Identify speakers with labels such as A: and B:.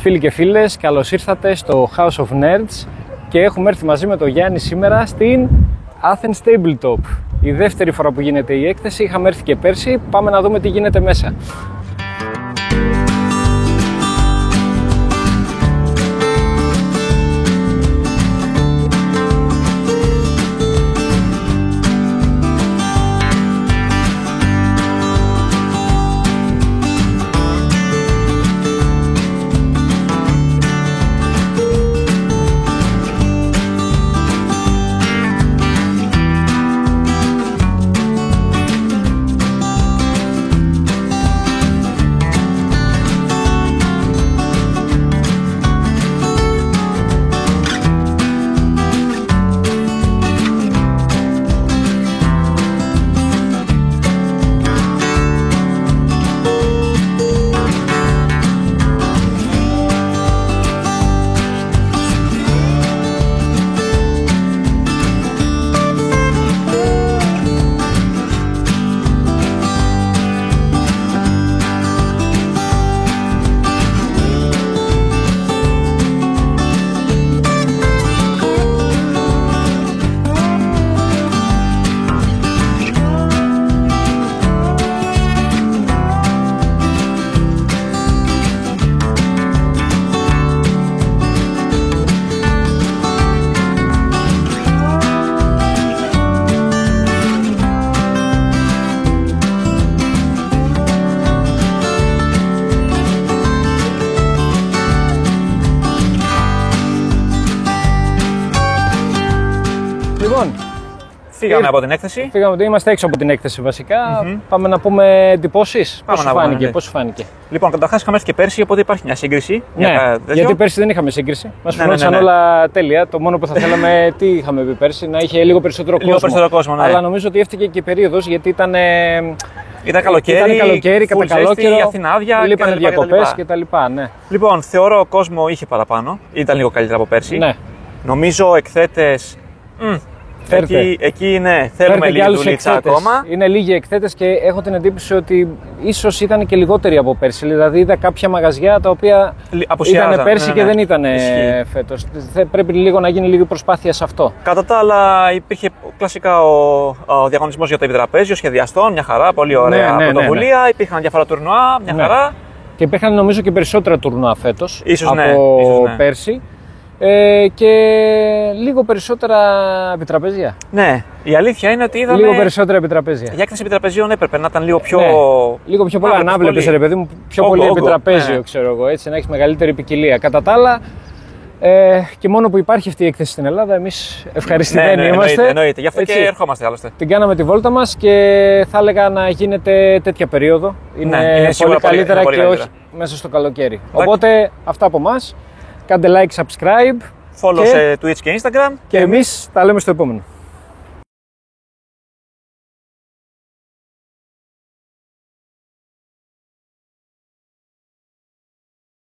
A: Φίλοι και φίλες, καλώς ήρθατε στο House of Nerds και έχουμε έρθει μαζί με τον Γιάννη σήμερα στην Athens Tabletop. Η δεύτερη φορά που γίνεται η έκθεση, είχαμε έρθει και πέρσι, πάμε να δούμε τι γίνεται μέσα. Λοιπόν,
B: φύγαμε από την έκθεση.
A: Είμαστε έξω από την έκθεση βασικά. Πάμε να πούμε εντυπώσεις. Πώς σου φάνηκε.
B: Λοιπόν, καταρχάς είχαμε έρθει και πέρσι, οπότε υπάρχει μια σύγκριση.
A: Ναι, γιατί πέρσι δεν είχαμε σύγκριση. Μας φαινόταν όλα τέλεια. Το μόνο που θα θέλαμε, τι είχαμε πει πέρσι, να είχε λίγο περισσότερο κόσμο.
B: Ναι.
A: Αλλά νομίζω ότι έφτυγε και η περίοδος γιατί ήταν καλοκαίρι, κατά καλό καιρό.
B: Η Αθήνα άδεια.
A: Λείπανε διακοπές κτλ. Ναι.
B: Λοιπόν, θεωρώ κόσμο είχε παραπάνω. Ήταν λίγο καλύτερα από πέρσι.
A: Ναι.
B: Νομίζω εκθέτες. Εκεί ναι, θέλουμε λίγη δουλίτσα ακόμα.
A: Είναι λίγοι εκθέτες και έχω την εντύπωση ότι ίσως ήταν και λιγότεροι από πέρσι. Δηλαδή είδα κάποια μαγαζιά τα οποία ήταν πέρσι και δεν ήταν φέτος. Πρέπει λίγο να γίνει λίγη προσπάθεια σε αυτό.
B: Κατά τα άλλα, υπήρχε κλασικά ο διαγωνισμός για το επιτραπέζιο σχεδιαστών, μια χαρά, πολύ ωραία πρωτοβουλία. Ναι. Υπήρχαν διάφορα τουρνουά, μια χαρά.
A: Και υπήρχαν νομίζω και περισσότερα τουρνουά φέτος από πέρσι. Και λίγο περισσότερα επιτραπέζια.
B: Ναι, η αλήθεια είναι ότι είδαμε.
A: Λίγο περισσότερα επιτραπέζια.
B: Η έκθεση επιτραπεζίων έπρεπε να ήταν λίγο πιο.
A: Ναι, λίγο πιο πολλά να βλέπεις, ρε παιδί μου, πιο πολύ επιτραπέζιο, ξέρω εγώ, έτσι, να έχει μεγαλύτερη ποικιλία. Κατά τα άλλα, και μόνο που υπάρχει αυτή η έκθεση στην Ελλάδα, εμείς ευχαριστημένοι είμαστε.
B: Εννοείται, γι' αυτό έτσι, και ερχόμαστε άλλωστε.
A: Την κάναμε τη βόλτα μας και θα έλεγα να γίνεται τέτοια περίοδο. Είναι πολύ καλύτερα και όχι μέσα στο καλοκαίρι. Οπότε αυτά από εμάς. Κάντε like, subscribe,
B: follow σε Twitch και Instagram.
A: Και εμείς τα λέμε στο επόμενο.